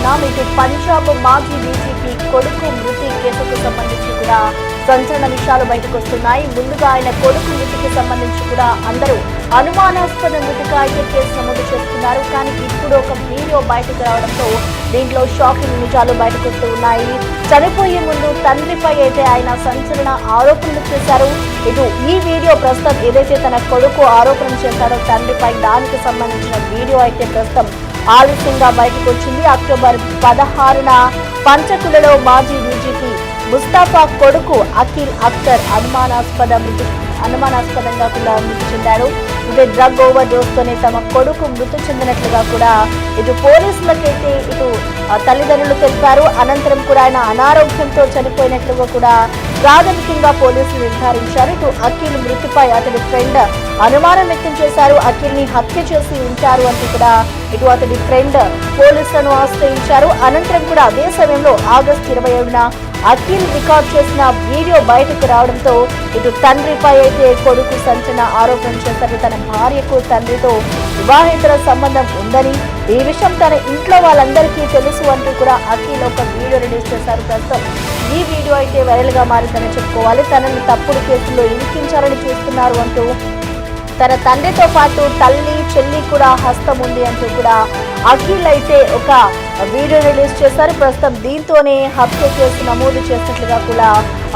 చూస్తున్నాం. ఇటు పంజాబ్ మాజీ డీజీపీ కొడుకు మృతి కేసుకు సంబంధించి కూడా సంచలన విషయాలు బయటకు వస్తున్నాయి. ముందుగా ఆయన కొడుకు మృతికి సంబంధించి కూడా అందరూ అనుమానాస్పద మృతిగా అయితే కేసు నమోదు చేస్తున్నారు. కానీ ఇప్పుడు ఒక వీడియో బయటకు రావడంతో దీంట్లో షాకింగ్ నిజాలు బయటకు వస్తూ ఉన్నాయి. చనిపోయే ముందు తండ్రిపై అయితే ఆయన సంచలన ఆరోపణలు చేశారు. ఇటు ఈ వీడియో ప్రస్తుతం ఏదైతే తన కొడుకు ఆరోపణలు చేశారో తండ్రిపై, దానికి సంబంధించిన వీడియో అయితే ప్రస్తుతం ఆలస్యంగా బయటకు వచ్చింది. అక్టోబర్ 16న పంచకులలో మాజీ డీజీపీ ముస్తాఫా కొడుకు అఖిల్ అఖ్తర్ అనుమానాస్పదంగా కూడా మృతి చెందారు. ఇటు డ్రగ్ ఓవర్ డోస్ తోనే తమ కొడుకు మృతి చెందినట్లుగా కూడా ఇటు పోలీసులకైతే ఇటు తల్లిదండ్రులు తెలిపారు. అనంతరం కూడా ఆయన అనారోగ్యంతో చనిపోయినట్లుగా కూడా ప్రాథమికంగా పోలీసులు నిర్ధారించారు. ఇటు అఖిల్ మృతిపై అతడి ఫ్రెండ్ అనుమానం వ్యక్తం చేశారు. అఖిల్ ని హత్య చేసి ఉంటారు అంటూ కూడా ఇటు అతడి ఫ్రెండ్ పోలీసులను ఆశ్రయించారు. అనంతరం కూడా అదే సమయంలో ఆగస్టు 27న అఖిల్ రికార్డ్ చేసిన వీడియో బయటకు రావడంతో ఇటు తండ్రిపై అయితే కొడుకు సంచలన ఆరోపణ చేశారు. తన భార్యకు తండ్రితో వివాహేతర సంబంధం ఉందని, ఈ విషయం తన ఇంట్లో వాళ్ళందరికీ తెలుసు అంటూ కూడా అఖిల్ ఒక వీడియో రిలీజ్ చేశారు. ప్రస్తుతం ఈ వీడియో అయితే వైరల్ గా మారిందని చెప్పుకోవాలి. తనని తప్పుడు కేసుల్లో ఇరికించాలని చూస్తున్నారు అంటూ, తన తండ్రితో పాటు తల్లి చెల్లి కూడా హస్తం ఉంది అంటూ కూడా అఖిల్ అయితే ఒక వీడియో రిలీజ్ చేశారు. ప్రస్తుతం దీంతోనే హత్య కేసు నమోదు చేసినట్లుగా కూడా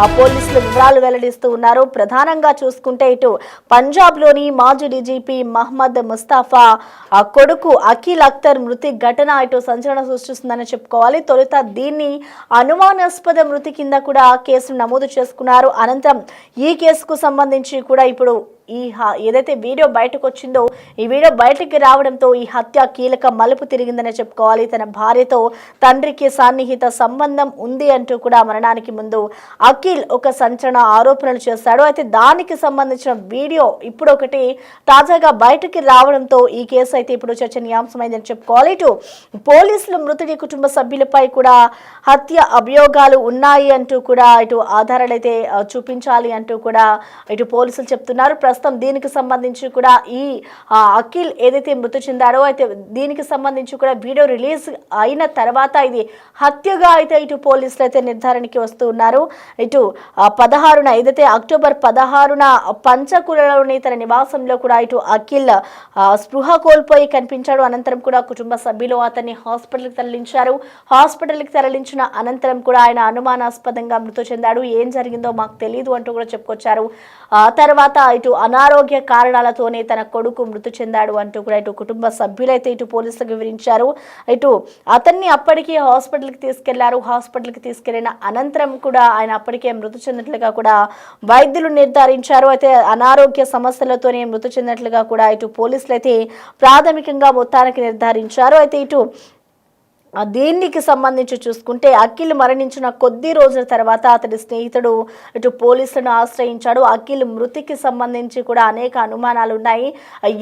ఆ పోలీసులు వివరాలు వెల్లడిస్తూ ఉన్నారు. ప్రధానంగా చూసుకుంటే ఇటు పంజాబ్ లోని మాజీ డీజీపీ మహమ్మద్ ముస్తాఫా ఆ కొడుకు అఖిల్ అఖ్తర్ మృతి ఘటన ఇటు సంచలనం సృష్టిస్తుందని చెప్పుకోవాలి. తొలుత దీన్ని అనుమానాస్పద మృతి కింద కూడా కేసును నమోదు చేసుకున్నారు. అనంతరం ఈ కేసుకు సంబంధించి కూడా ఇప్పుడు ఏదైతే వీడియో బయటకు వచ్చిందో ఈ వీడియో బయటకు రావడంతో ఈ హత్య కీలక మలుపు తిరిగిందని చెప్పుకోవాలి. తన భార్యతో తండ్రికి సన్నిహిత సంబంధం ఉంది అంటూ కూడా మరణానికి ముందు అఖిల్ ఒక సంచలన ఆరోపణలు చేశాడు. అయితే దానికి సంబంధించిన వీడియో ఇప్పుడు ఒకటి తాజాగా బయటకు రావడంతో ఈ కేసు అయితే ఇప్పుడు చర్చనీయాంశమైందని చెప్పుకోవాలి. ఇటు పోలీసులు మృతుడి కుటుంబ సభ్యులపై కూడా హత్య అభియోగాలు ఉన్నాయి అంటూ కూడా ఇటు ఆధారాలు అయితే చూపించాలి అంటూ కూడా ఇటు పోలీసులు చెప్తున్నారు. ప్రస్తుతం దీనికి సంబంధించి కూడా ఈ అఖిల్ ఏదైతే మృతి చెందారో అయితే దీనికి సంబంధించి కూడా వీడియో రిలీజ్ అయిన తర్వాత ఇది హత్యగా అయితే ఇటు పోలీసులు అయితే నిర్ధారణకి వస్తూ ఉన్నారు. ఇటు 16న ఏదైతే అక్టోబర్ 16న పంచకులలోని తన నివాసంలో కూడా ఇటు అఖిల్ స్పృహ కోల్పోయి కనిపించాడు. అనంతరం కూడా కుటుంబ సభ్యులు అతన్ని హాస్పిటల్కి తరలించారు. హాస్పిటల్కి తరలించిన అనంతరం కూడా ఆయన అనుమానాస్పదంగా మృతి చెందాడు. ఏం జరిగిందో మాకు తెలియదు అంటూ కూడా చెప్పుకొచ్చారు. ఆ తర్వాత ఇటు అనారోగ్య కారణాలతోనే తన కొడుకు మృతి చెందాడు అంటూ కూడా ఇటు కుటుంబ సభ్యులైతే ఇటు పోలీసులకు వివరించారు. ఇటు అతన్ని అప్పటికీ హాస్పిటల్కి తీసుకెళ్లారు. హాస్పిటల్కి తీసుకెళ్లిన అనంతరం కూడా ఆయన అప్పటికే మృతి చెందినట్లుగా కూడా వైద్యులు నిర్ధారించారు. అయితే అనారోగ్య సమస్యలతోనే మృతి చెందినట్లుగా కూడా ఇటు పోలీసులు అయితే ప్రాథమికంగా మొత్తానికి నిర్ధారించారు. అయితే ఇటు దీనికి సంబంధించి చూసుకుంటే అఖిల్ మరణించిన కొద్ది రోజుల తర్వాత అతడి స్నేహితుడు ఇటు పోలీసులను ఆశ్రయించాడు. అఖిల్ మృతికి సంబంధించి కూడా అనేక అనుమానాలు ఉన్నాయి.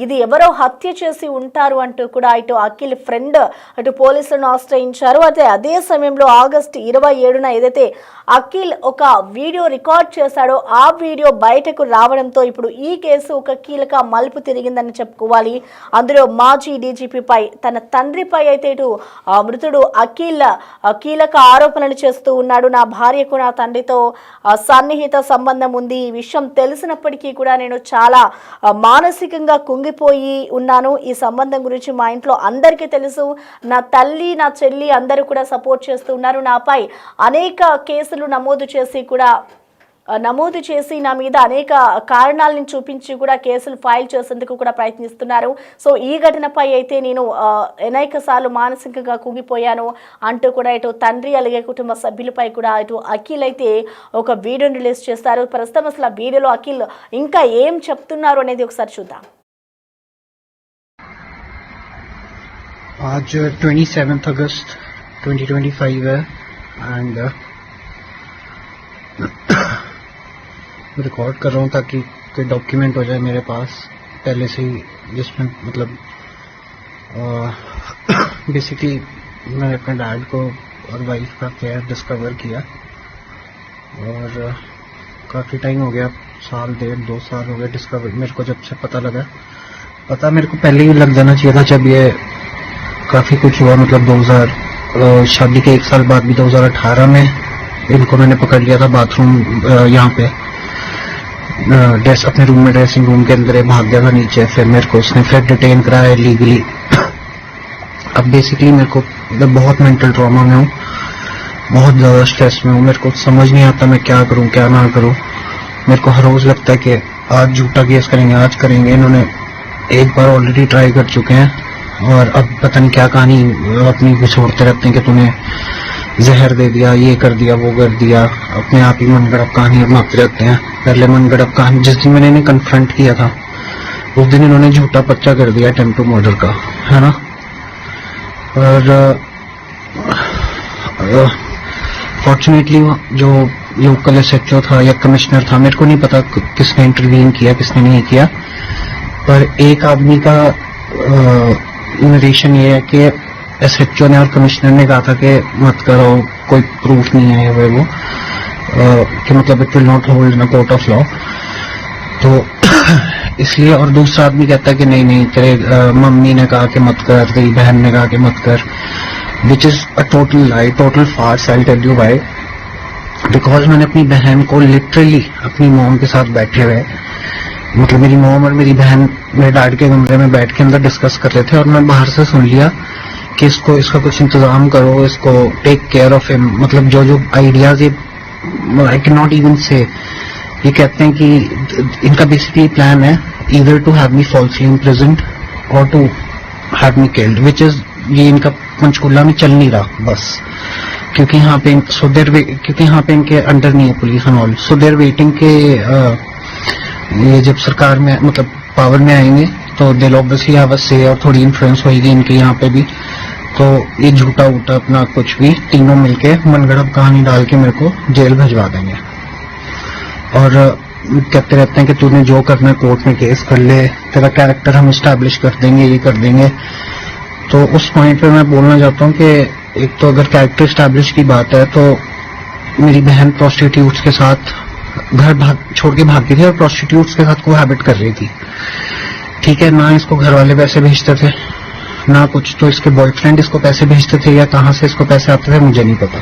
ఇది ఎవరో హత్య చేసి ఉంటారు అంటూ కూడా ఇటు అఖిల్ ఫ్రెండ్ ఇటు పోలీసులను ఆశ్రయించారు. అయితే అదే సమయంలో ఆగస్టు 27న ఏదైతే అఖిల్ ఒక వీడియో రికార్డ్ చేశాడో ఆ వీడియో బయటకు రావడంతో ఇప్పుడు ఈ కేసు ఒక కీలక మలుపు తిరిగిందని చెప్పుకోవాలి. అందులో మాజీ డీజీపీపై తన తండ్రిపై అయితే ఇటు మృతుడు అఖిల్ కీలక ఆరోపణలు చేస్తూ ఉన్నాడు. నా భార్యకు నా తండ్రితో సన్నిహిత సంబంధం ఉంది. ఈ విషయం తెలిసినప్పటికీ కూడా నేను చాలా మానసికంగా కుంగిపోయి ఉన్నాను. ఈ సంబంధం గురించి మా ఇంట్లో అందరికీ తెలుసు. నా తల్లి నా చెల్లి అందరూ కూడా సపోర్ట్ చేస్తూ ఉన్నారు. నాపై అనేక కేసులు నమోదు చేసి నా మీద అనేక కారణాలను చూపించి కూడా కేసులు ఫైల్ చేసేందుకు కూడా ప్రయత్నిస్తున్నారు. సో ఈ ఘటనపై అయితే నేను అనేక సార్లు మానసికంగా కుంగిపోయాను అంటూ కూడా ఇటు తండ్రి అలాగే కుటుంబ సభ్యులపై కూడా ఇటు అఖిల్ అయితే ఒక వీడియోని రిలీజ్ చేస్తారు. ప్రస్తుతం అసలు ఆ వీడియోలో అఖిల్ ఇంకా ఏం చెప్తున్నారు అనేది ఒకసారి చూద్దాం. आज 27 अगस्त 2025 है एंड रिकॉर्ड कर रहा हूँ ताकि कोई डॉक्यूमेंट हो जाए मेरे पास पहले से ही, जिसमें मतलब बेसिकली मैंने अपने डैड को और वाइफ का केयर डिस्कवर किया और काफ़ी टाइम हो गया, साल 1.5-2 साल हो गए डिस्कवर मेरे को जब से पता लगा। पता मेरे को पहले ही लग जाना चाहिए था जब ये काफ़ी कुछ हुआ, मतलब शादी के 1 साल बाद भी 2018 में इनको मैंने पकड़ लिया था बाथरूम यहाँ पे ड्रेस अपने रूम में, ड्रेसिंग रूम के अंदर भाग गया था नीचे। फिर मेरे को उसने फिर डिटेन कराया लीगली। अब बेसिकली मेरे को मैं बहुत मेंटल ट्रॉमा में हूँ, बहुत ज्यादा स्ट्रेस में हूँ। मेरे को समझ नहीं आता मैं क्या करूँ क्या ना करूँ। मेरे को हर रोज लगता है कि आज झूठा केस करेंगे, आज करेंगे। इन्होंने एक बार ऑलरेडी ट्राई कर चुके हैं और अब पता नहीं क्या कहानी अपनी घुसोड़ते रहते हैं कि तूने जहर दे दिया, ये कर दिया, वो कर दिया। अपने आप ही मनगढ़ंत कहानी बनाते रहते हैं। पहले मनगढ़ंत कहानी जिस दिन मैंने इन्हें कन्फ्रंट किया था उस दिन इन्होंने झूठा पर्चा कर दिया अटेम्प्ट टू मर्डर का, है ना। और फॉर्चुनेटली जो लोकल एसएचओ था या कमिश्नर था, मेरे को नहीं पता किसने इंटरवीन किया किसने नहीं किया, पर एक आदमी का नरेशन ये है कि एसएचओ ने और कमिश्नर ने कहा था कि मत करो, कोई प्रूफ नहीं है वो कि मतलब it will not hold in court of law. तो इसलिए, और दूसरा आदमी कहता है कि नहीं नहीं तेरे मम्मी ने कहा कि मत कर, तेरी बहन ने कहा कि मत कर, which is a total lie, total farce. I will tell you why. Because मैंने अपनी बहन को लिटरली अपनी मॉम के साथ बैठे हुए, मतलब मेरी मॉम और मेरी बहन मेरे डैड के कमरे में बैठ के अंदर डिस्कस कर रहे थे और मैं बाहर से सुन लिया कि इसका कुछ इंतजाम करो, इसको टेक केयर ऑफ हिम। मतलब जो आइडियाज ये आई कैन नॉट इवन से, ये कहते हैं कि इनका बेसिकली प्लान है either to have me falsely imprisoned और to have me killed, which is ये इनका पंचकुला में चल नहीं रहा बस, क्योंकि यहाँ पे क्योंकि यहाँ पे इनके अंडर नहीं है police and all. So there waiting के ये जब सरकार में मतलब पावर में आएंगे तो दे ऑब्वियसली हैव अ से और थोड़ी इन्फ्लुएंस होगी इनके यहाँ पे भी। तो ये झूठा उठा अपना कुछ भी तीनों मिलके मनगढ़ंत कहानी डाल के मेरे को जेल भिजवा देंगे और कहते रहते हैं कि तूने जो करना है कोर्ट में केस कर ले, तेरा कैरेक्टर हम एस्टैब्लिश कर देंगे, ये कर देंगे। तो उस पॉइंट पे मैं बोलना चाहता हूँ कि एक तो अगर कैरेक्टर एस्टैब्लिश की बात है तो मेरी बहन प्रोस्टिट्यूट्स के साथ घर छोड़ के भाग गई थी और प्रोस्टिट्यूट्स के साथ कोहैबिट कर रही थी, ठीक है ना। इसको घर वाले पैसे भेजते थे ना कुछ, तो इसके बॉयफ्रेंड इसको पैसे भेजते थे या कहाँ से इसको पैसे आते थे मुझे नहीं पता।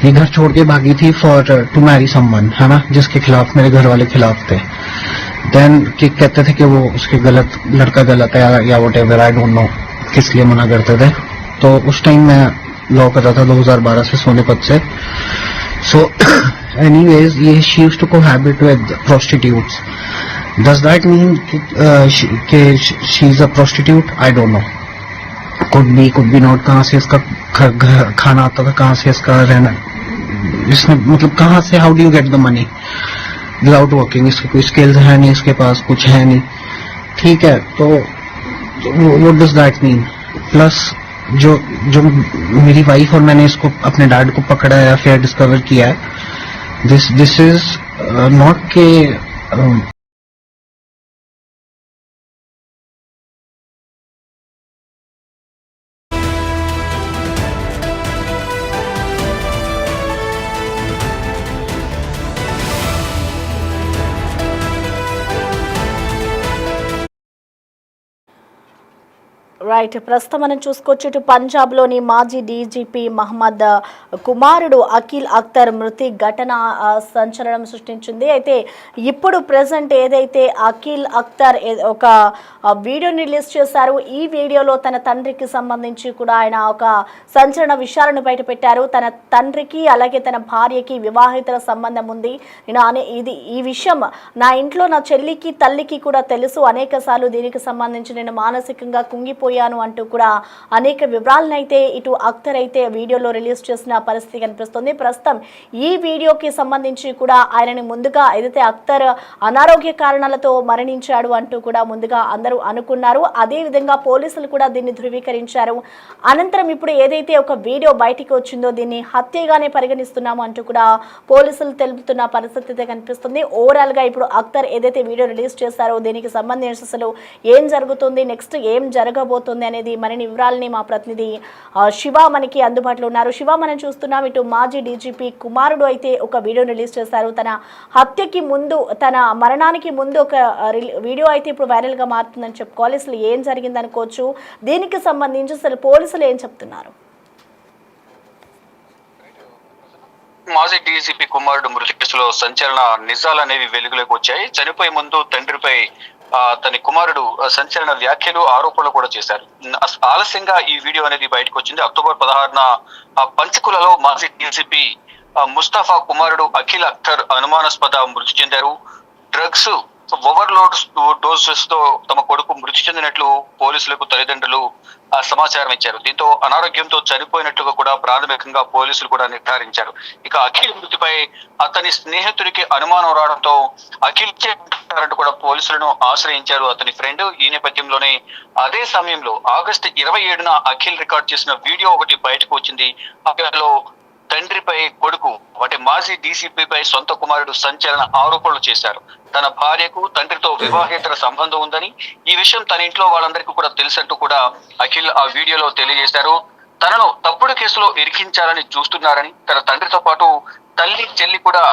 ये घर छोड़ के भागी थी फॉर टू मैरी समवन, है ना, जिसके खिलाफ मेरे घर वाले खिलाफ थे। देन कहते थे कि वो उसके लड़का गलत है या what ever, I don't no किस लिए मना करते थे। तो उस टाइम मैं लॉ कर रहा था 2012 से सोनीपत से। सो एनीवेज ये she used to cohabit with prostitutes. Does that mean कि she is a prostitute? I don't know, could be not. कहाँ से इसका खाना आता था, कहाँ से इसका रहना, इसने मतलब कहाँ से, how do you get the money without working? इसके कोई स्किल्स है नहीं, इसके पास कुछ है नहीं, ठीक है। तो what does that mean? Plus जो मेरी वाइफ और मैंने इसको अपने डैड को पकड़ा है, अफेयर डिस्कवर किया है, दिस इज नॉट के రైట్. ప్రస్తుతం మనం చూసుకోవచ్చు ఇటు పంజాబ్లోని మాజీ డీజీపీ మహమ్మద్ కుమారుడు అఖిల్ అఖ్తర్ మృతి ఘటన సంచలనం సృష్టించింది. అయితే ఇప్పుడు ప్రెజెంట్ ఏదైతే అఖిల్ అఖ్తర్ ఒక వీడియోని రిలీజ్ చేశారు, ఈ వీడియోలో తన తండ్రికి సంబంధించి కూడా ఆయన ఒక సంచలన విషయాలను బయటపెట్టారు. తన తండ్రికి అలాగే తన భార్యకి వివాహితర సంబంధం ఉంది, ఈ విషయం నా ఇంట్లో నా చెల్లికి తల్లికి కూడా తెలుసు, అనేక సార్లు దీనికి సంబంధించి నేను మానసికంగా కుంగిపోయాను అంటూ కూడా అనేక వివరాలను అయితే ఇటు అఖ్తర్ అయితే వీడియోలో రిలీజ్ చేసిన పరిస్థితి కనిపిస్తుంది. ప్రస్తుతం ఈ వీడియోకి సంబంధించి కూడా ఆయనని ముందుగా ఏదైతే అఖ్తర్ అనారోగ్య కారణాలతో మరణించాడు అంటూ కూడా ముందుగా అందరూ అనుకున్నారు. అదేవిధంగా పోలీసులు కూడా దీన్ని ధృవీకరించారు. అనంతరం ఇప్పుడు ఏదైతే ఒక వీడియో బయటికి వచ్చిందో దీన్ని హత్యగానే పరిగణిస్తున్నాము అంటూ కూడా పోలీసులు తెలుపుతున్న పరిస్థితి అయితే కనిపిస్తుంది. ఓవరాల్ గా ఇప్పుడు అఖ్తర్ ఏదైతే వీడియో రిలీజ్ చేశారో దీనికి సంబంధించి అసలు ఏం జరుగుతుంది, నెక్స్ట్ ఏం జరగబోతుంది అనేది మరిన్ని వివరాలని మా ప్రతినిధి శివ మనకి అందుబాటులో ఉన్నారు. శివ, మనం చూస్తున్నాం ఇటు మాజీ డీజీపీ కుమారుడు అయితే ఒక వీడియో రిలీజ్ చేశారు. తన హత్యకి ముందు, తన మరణానికి ముందు ఒక వీడియో అయితే ఇప్పుడు వైరల్ గా మారుతుందని చెప్పుకోవాలి. అసలు ఏం జరిగింది అనుకోవచ్చు, దీనికి సంబంధించి అసలు పోలీసులు ఏం చెప్తున్నారు? మాజీ డీసీపీ కుమారుడు మృతి కేసులో సంచలన నిజాలు అనేవి వెలుగులోకి వచ్చాయి. చనిపోయే ముందు తండ్రిపై తన కుమారుడు సంచలన వ్యాఖ్యలు, ఆరోపణలు కూడా చేశారు. ఆలస్యంగా ఈ వీడియో అనేది బయటకు వచ్చింది. అక్టోబర్ 16న పంచకులలో మాజీ డీసీపీ ముస్తాఫా కుమారుడు అఖిల్ అఖ్తర్ అనుమానాస్పద మృతి చెందారు. డ్రగ్స్ ఓవర్లోడ్ డోసెస్ తో తమ కొడుకు మృతి చెందినట్లు పోలీసులకు తల్లిదండ్రులు సమాచారం ఇచ్చారు. దీంతో అనారోగ్యంతో చనిపోయినట్లుగా కూడా ప్రాథమికంగా పోలీసులు కూడా నిర్ధారించారు. ఇక అఖిల్ మృతిపై అతని స్నేహితుడికి అనుమానం రావడంతో అఖిల్ అంటూ కూడా పోలీసులను ఆశ్రయించారు అతని ఫ్రెండ్. ఈ నేపథ్యంలోనే అదే సమయంలో ఆగస్టు 27న అఖిల్ రికార్డ్ చేసిన వీడియో ఒకటి బయటకు వచ్చింది. అందులో తండ్రిపై కొడుకు అంటే మాజీ డీసీపీపై సొంత కుమారుడు సంచలన ఆరోపణలు చేశారు. తన భార్యకు తండ్రితో వివాహేతర సంబంధం ఉందని, ఈ విషయం తన ఇంట్లో వాళ్ళందరికీ కూడా తెలుసంటూ కూడా అఖిల్ ఆ వీడియోలో తెలియజేశారు. తనను తప్పుడు కేసులో ఇరికించాలని చూస్తున్నారని, తన తండ్రితో పాటు తల్లి చెల్లి కూడా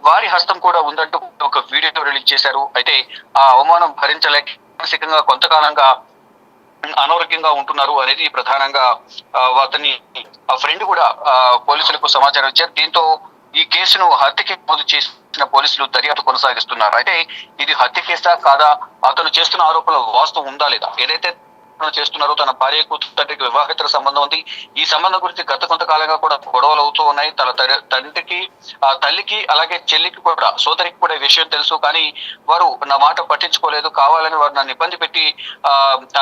వారి హస్తం కూడా ఉందంటూ ఒక వీడియో రిలీజ్ చేశారు. అయితే ఆ అవమానం భరించలేక మానసికంగా కొంతకాలంగా అనారోగ్యంగా ఉంటున్నారు అనేది ప్రధానంగా అతని ఫ్రెండ్ కూడా పోలీసులకు సమాచారం ఇచ్చారు. దీంతో ఈ కేసును హత్యకి నమోదు చేసిన పోలీసులు దర్యాప్తు కొనసాగిస్తున్నారు. అయితే ఇది హత్య కేసా కాదా, అతను చేస్తున్న ఆరోపణలు వాస్తవం ఉందా లేదా, ఏదైతే చేస్తున్నారో తన భార్యకు తండ్రికి వివాహేతర సంబంధం ఉంది, ఈ సంబంధం గురించి గత కొంతకాలంగా కూడా గొడవలు అవుతూ ఉన్నాయి. తన తండ్రికి తల్లికి అలాగే చెల్లికి కూడా సోదరికి కూడా ఈ విషయం తెలుసు, కానీ వారు నా మాట పట్టించుకోలేదు, కావాలని వారు నన్ను ఇబ్బంది పెట్టి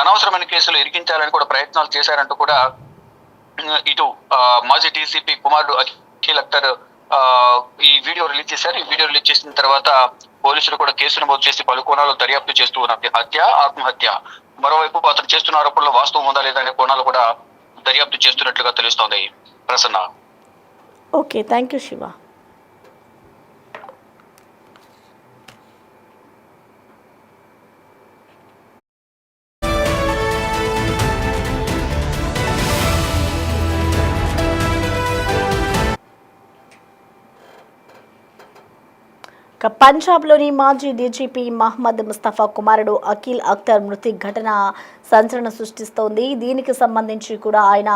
అనవసరమైన కేసులు ఇరికించాలని కూడా ప్రయత్నాలు చేశారంటూ కూడా ఇటు మాజీ డీసీపీ కుమారుడు అఖిల్ అఖ్తర్ ఈ వీడియో రిలీజ్ చేశారు. ఈ వీడియో రిలీజ్ చేసిన తర్వాత పోలీసులు కూడా కేసు నమోదు చేసి పలు కోణాలు దర్యాప్తు చేస్తూ ఉన్నారు. హత్య, ఆత్మహత్య, మరోవైపు అతను చేస్తున్న ఆరోపణలో వాస్తవం ఉందా లేదా అనే కోణాలు కూడా దర్యాప్తు చేస్తున్నట్లుగా తెలుస్తోంది. Prasanna. Okay, thank you Shiva. పంజాబ్లోని మాజీ డీజీపీ మహమ్మద్ ముస్తఫా కుమారుడు అఖిల్ అఖ్తర్ మృతి ఘటన సంచలనం సృష్టిస్తోంది. దీనికి సంబంధించి కూడా ఆయన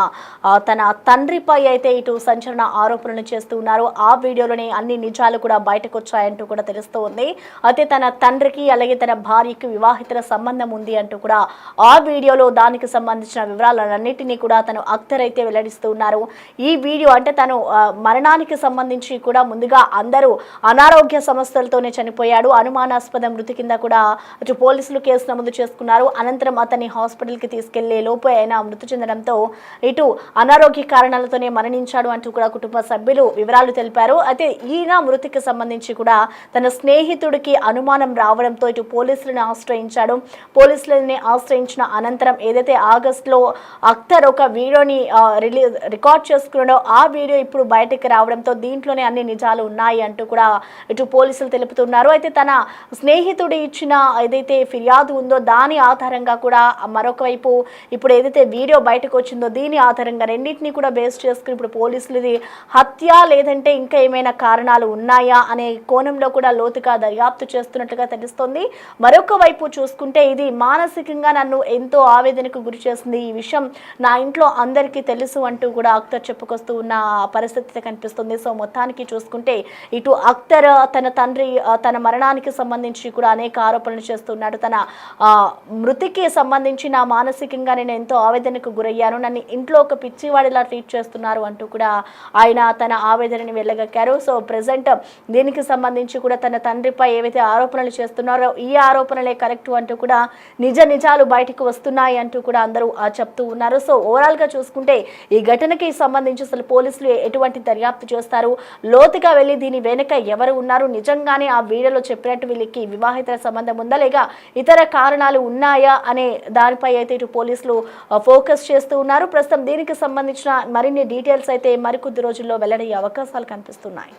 తన తండ్రిపై అయితే ఇటు సంచలన ఆరోపణలు చేస్తూ ఉన్నారు. ఆ వీడియోలోనే అన్ని నిజాలు కూడా బయటకు వచ్చాయంటూ కూడా తెలుస్తోంది. అయితే తన తండ్రికి అలాగే తన భార్యకి వివాహితర సంబంధం ఉంది అంటూ కూడా ఆ వీడియోలో దానికి సంబంధించిన వివరాలన్నింటినీ కూడా తను అఖ్తర్ అయితే వెల్లడిస్తూ ఉన్నారు. ఈ వీడియో అంటే తను మరణానికి సంబంధించి కూడా ముందుగా అందరూ అనారోగ్య సమస్యలతోనే చనిపోయాడు, అనుమానాస్పద మృతి కింద కూడా అటు పోలీసులు కేసు నమోదు చేసుకున్నారు. అనంతరం అతన్ని హాస్పిటల్కి తీసుకెళ్లే లోపు ఆయన మృతి చెందడంతో ఇటు అనారోగ్య కారణాలతోనే మరణించాడు అంటూ కూడా కుటుంబ సభ్యులు వివరాలు తెలిపారు. అయితే ఈయన మృతికి సంబంధించి కూడా తన స్నేహితుడికి అనుమానం రావడంతో ఇటు పోలీసులను ఆశ్రయించాడు. పోలీసులని ఆశ్రయించిన అనంతరం ఏదైతే ఆగస్టులో అఖ్తర్ ఒక వీడియోని రికార్డ్ చేసుకున్నాడో ఆ వీడియో ఇప్పుడు బయటకు రావడంతో దీంట్లోనే అన్ని నిజాలు ఉన్నాయి అంటూ కూడా ఇటు పోలీసులు తెలుపుతున్నారు. అయితే తన స్నేహితుడు ఇచ్చిన ఏదైతే ఫిర్యాదు ఉందో దాని ఆధారంగా కూడా మరొక వైపు ఇప్పుడు ఏదైతే వీడియో బయటకు వచ్చిందో దీని ఆధారంగా రెండింటినీ కూడా బేస్ చేసుకుని ఇప్పుడు పోలీసులు ఇది హత్య లేదంటే ఇంకా ఏమైనా కారణాలు ఉన్నాయా అనే కోణంలో కూడా లోతుగా దర్యాప్తు చేస్తున్నట్లుగా తెలుస్తోంది. మరొక వైపు చూసుకుంటే ఇది మానసికంగా నన్ను ఎంతో ఆవేదనకు గురి చేసింది, ఈ విషయం నా ఇంట్లో అందరికీ తెలుసు అంటూ కూడా అఖ్తర్ చెప్పుకొస్తూ ఉన్న పరిస్థితి కనిపిస్తుంది. సో మొత్తానికి చూసుకుంటే ఇటు అఖ్తర్ తన తండ్రి తన మరణానికి సంబంధించి కూడా అనేక ఆరోపణలు చేస్తున్నాడు. తన మృతికి సంబంధించి నా మానసికంగా నేను ఎంతో ఆవేదనకు గురయ్యాను, నన్ను ఇంట్లో ఒక పిచ్చివాడిలా ట్రీట్ చేస్తున్నారు అంటూ కూడా ఆయన తన ఆవేదనని వెళ్ళగక్కారు. సో ప్రెసెంట్ దీనికి సంబంధించి కూడా తన తండ్రిపై ఏవైతే ఆరోపణలు చేస్తున్నారో ఈ ఆరోపణలే కరెక్ట్ అంటూ కూడా నిజాలు బయటకు వస్తున్నాయి అంటూ కూడా అందరూ చెప్తూ ఉన్నారు. సో ఓవరాల్గా చూసుకుంటే ఈ ఘటనకి సంబంధించి అసలు పోలీసులు ఎటువంటి దర్యాప్తు చేస్తారు, లోతుగా వెళ్ళి దీని వెనుక ఎవరు ఉన్నారు, నిజంగానే ఆ వీడియోలో చెప్పినట్టు వీళ్ళకి వివాహితర సంబంధం ఉందా లేక ఇతర కారణాలు ఉన్నాయా అనే దానిపై అయితే ఇటు పోలీసులు ఫోకస్ చేస్తూ ఉన్నారు. ప్రస్తుతం దీనికి సంబంధించిన మరిన్ని డీటెయిల్స్ అయితే మరికొద్ది రోజుల్లో వెల్లడయ్యే అవకాశాలు కనిపిస్తున్నాయి.